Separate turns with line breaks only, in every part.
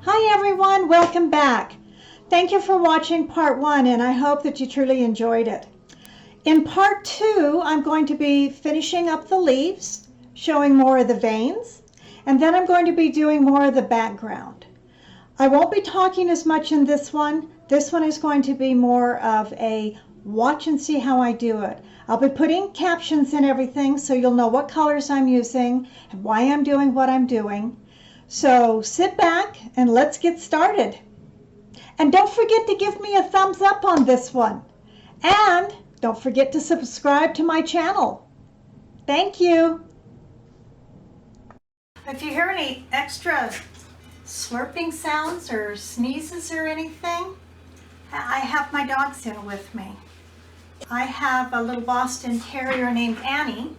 Hi everyone, welcome back. Thank you for watching part one and I hope that you truly enjoyed it. In part two, I'm going to be finishing up the leaves, showing more of the veins, and then I'm going to be doing more of the background. I won't be talking as much in this one. This one is going to be more of a watch and see how I do it. I'll be putting captions and everything so you'll know what colors I'm using and why I'm doing what I'm doing. So sit back and let's get started. And don't forget to give me a thumbs up on this one. And don't forget to subscribe to my channel. Thank you. If you hear any extra slurping sounds or sneezes or anything, I have my dogs in with me. I have a little Boston Terrier named Annie.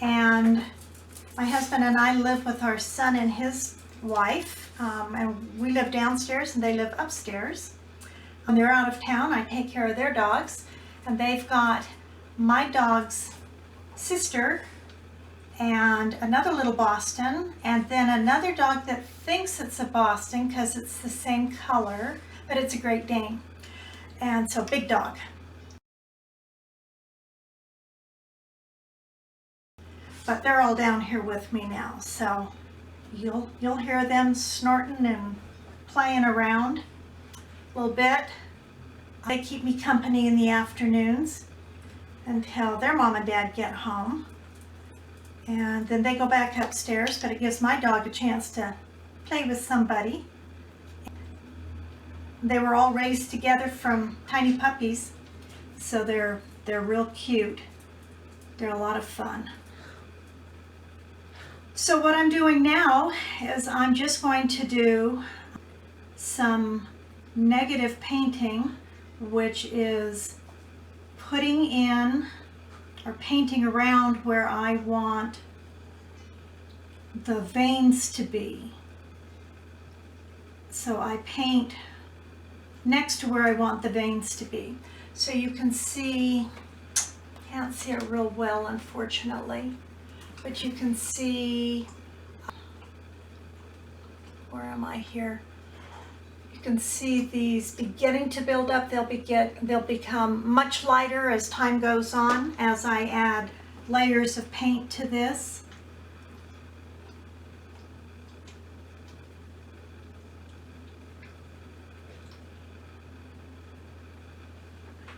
And my husband and I live with our son and his wife, and we live downstairs and they live upstairs. When they're out of town, I take care of their dogs, and they've got my dog's sister and another little Boston, and then another dog that thinks it's a Boston because it's the same color, but it's a Great Dane, and so big dog. But they're all down here with me now, so you'll hear them snorting and playing around a little bit. They keep me company in the afternoons until their mom and dad get home, and then they go back upstairs, but it gives my dog a chance to play with somebody. They were all raised together from tiny puppies, so they're real cute. They're a lot of fun. So what I'm doing now is I'm just going to do some negative painting, which is putting in or painting around where I want the veins to be. So I paint next to where I want the veins to be. So you can see, can't see it real well unfortunately, but you can see, where am I here? You can see these beginning to build up. They'll become much lighter as time goes on, as I add layers of paint to this.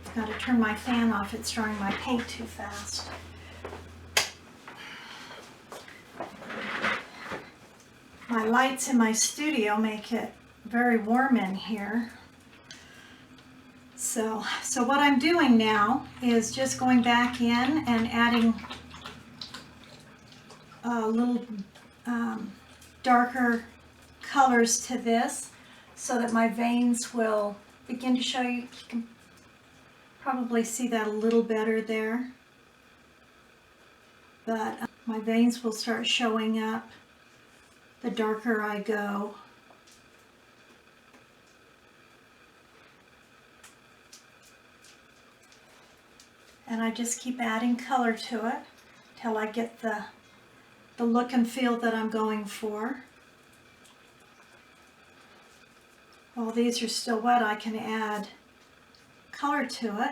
I've got to turn my fan off. It's drying my paint too fast. My lights in my studio make it very warm in here. So what I'm doing now is just going back in and adding a little darker colors to this so that my veins will begin to show. You can probably see that a little better there. But my veins will start showing up the darker I go. And I just keep adding color to it till I get the look and feel that I'm going for. While these are still wet, I can add color to it.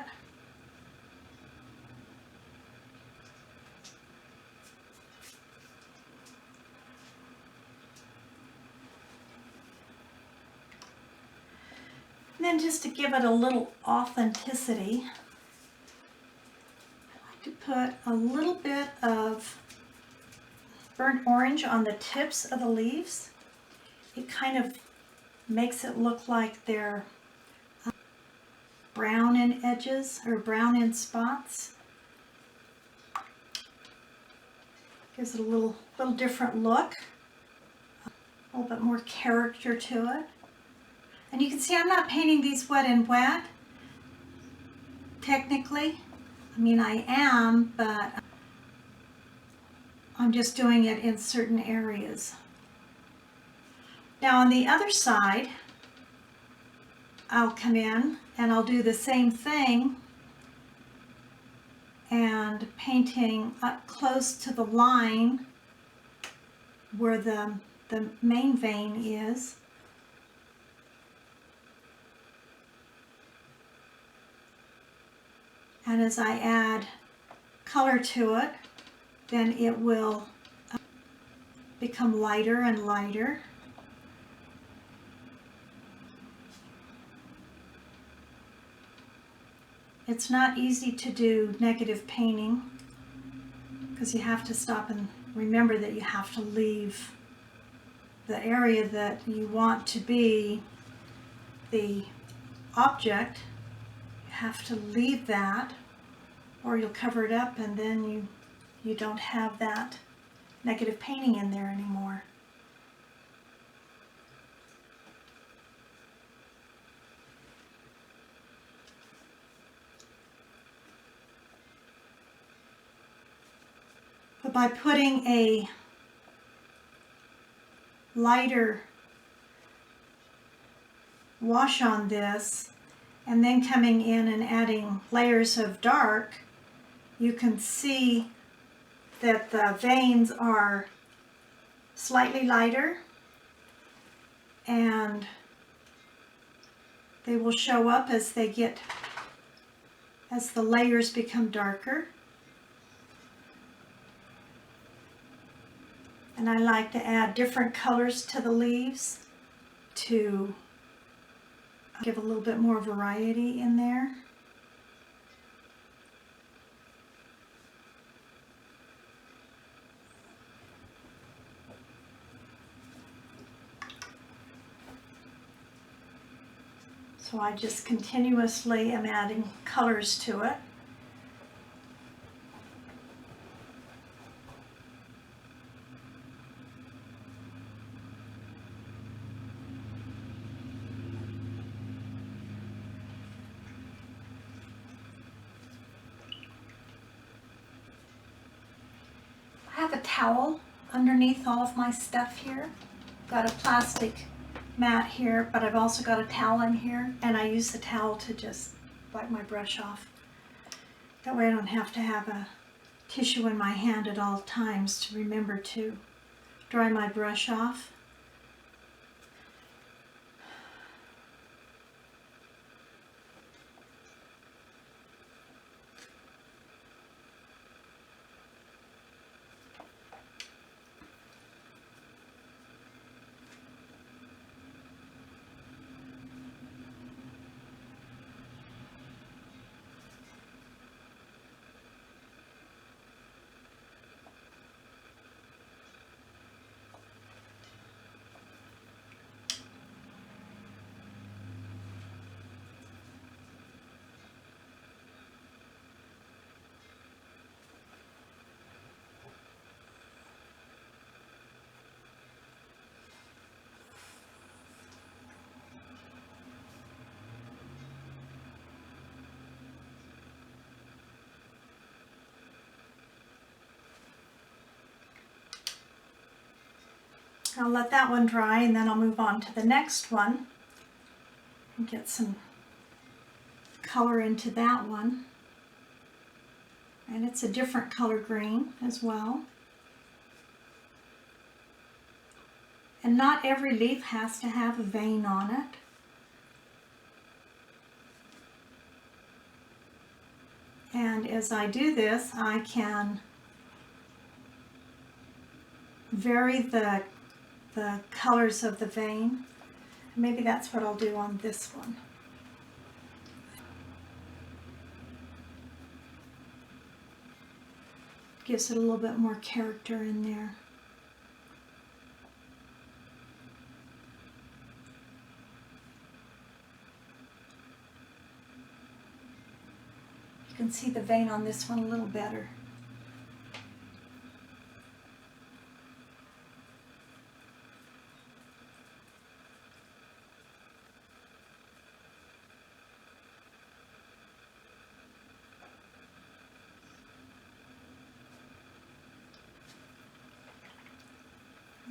And then just to give it a little authenticity, I like to put a little bit of burnt orange on the tips of the leaves. It kind of makes it look like they're brown in edges or brown in spots. Gives it a little different look, a little bit more character to it. And you can see I'm not painting these wet and wet, technically. I mean, I am, but I'm just doing it in certain areas. Now on the other side, I'll come in and I'll do the same thing and painting up close to the line where the main vein is. And as I add color to it, then it will become lighter and lighter. It's not easy to do negative painting because you have to stop and remember that you have to leave the area that you want to be the object. You have to leave that, or you'll cover it up and then you don't have that negative painting in there anymore. But by putting a lighter wash on this and then coming in and adding layers of dark, you can see that the veins are slightly lighter and they will show up as the layers become darker. And I like to add different colors to the leaves to give a little bit more variety in there. So I just continuously am adding colors to it. I have a towel underneath all of my stuff here. Got a plastic mat here, but I've also got a towel in here, and I use the towel to just wipe my brush off. That way I don't have to have a tissue in my hand at all times to remember to dry my brush off. I'll let that one dry and then I'll move on to the next one and get some color into that one. And it's a different color green as well. And not every leaf has to have a vein on it. And as I do this, I can vary the colors of the vein. Maybe that's what I'll do on this one. Gives it a little bit more character in there. You can see the vein on this one a little better.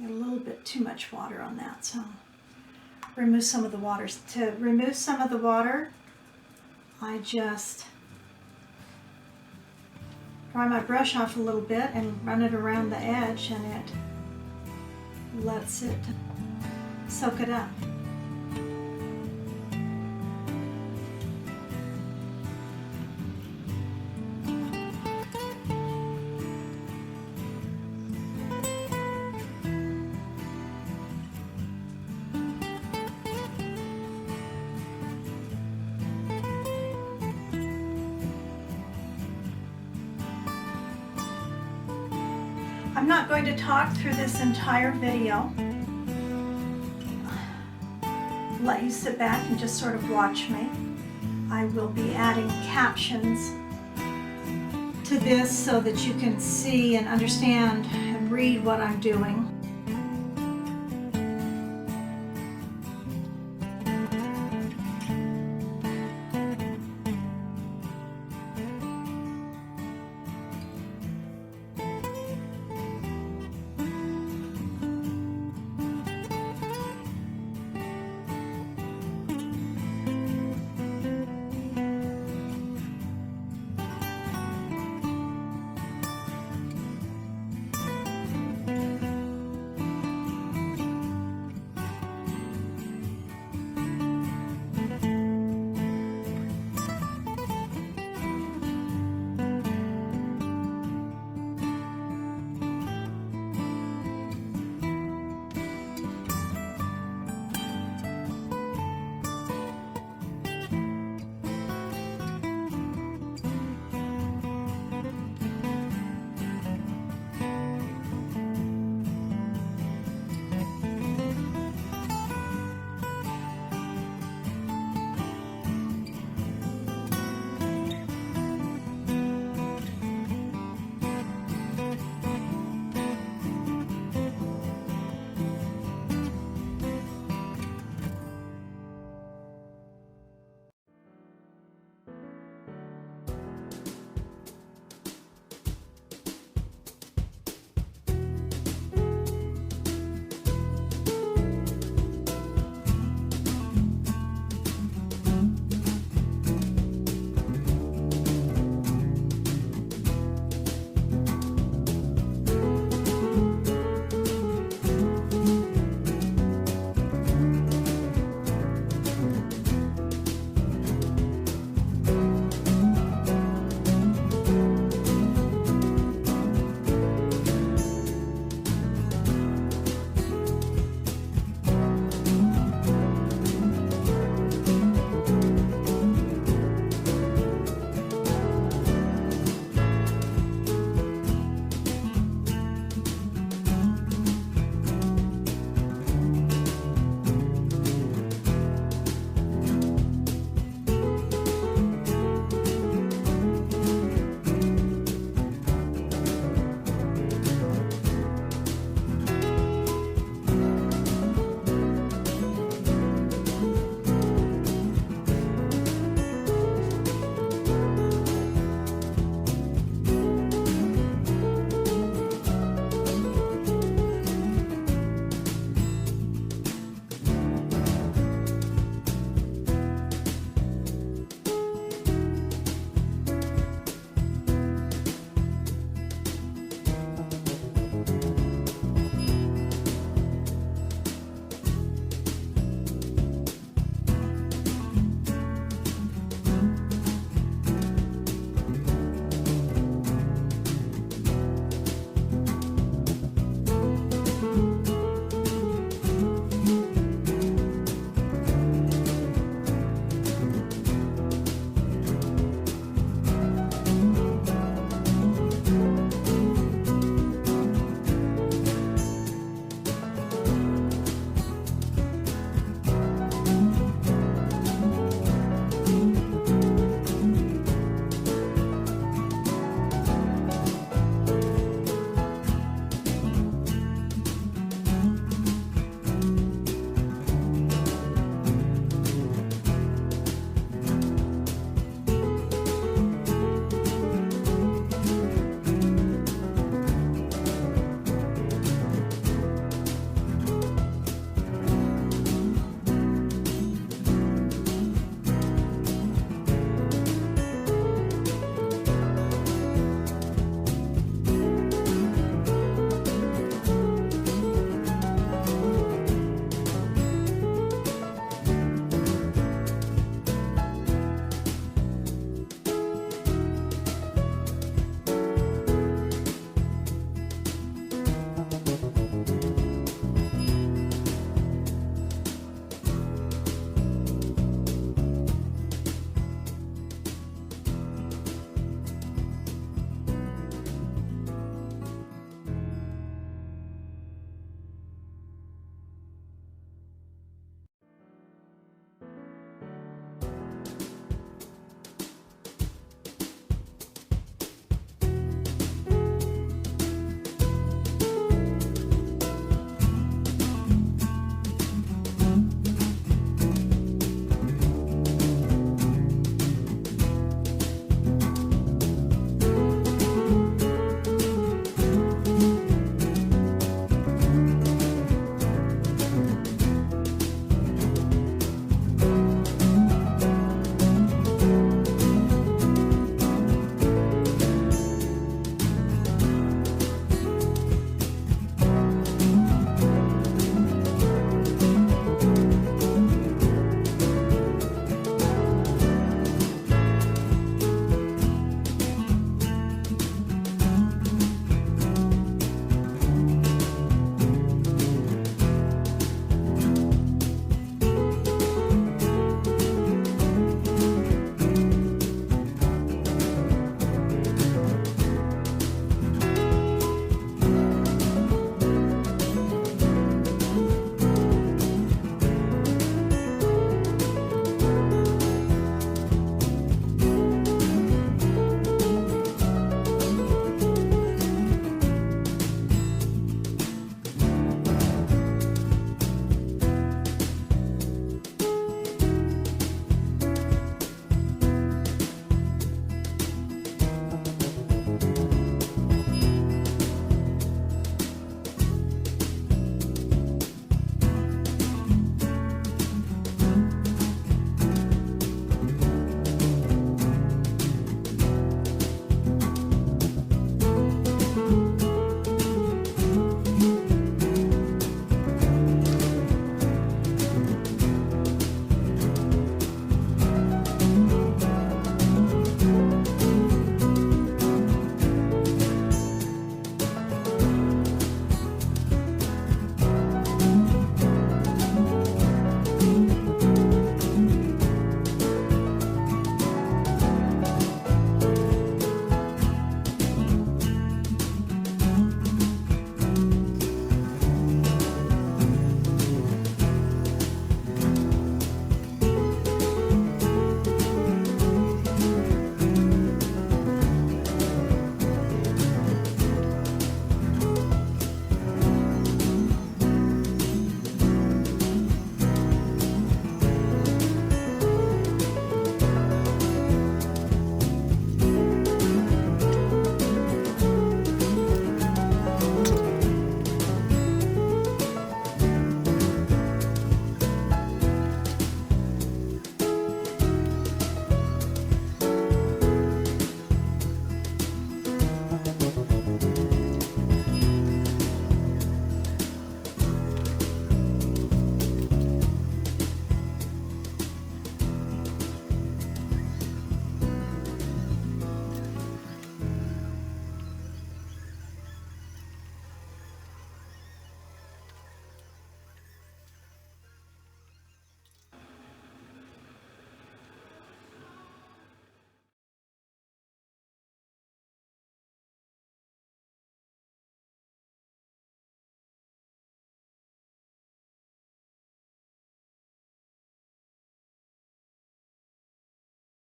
A little bit too much water on that, so remove some of the water. To remove some of the water, I just dry my brush off a little bit and run it around the edge, and it lets it soak it up. I'm not going to talk through this entire video. Let you sit back and just sort of watch me. I will be adding captions to this so that you can see and understand and read what I'm doing.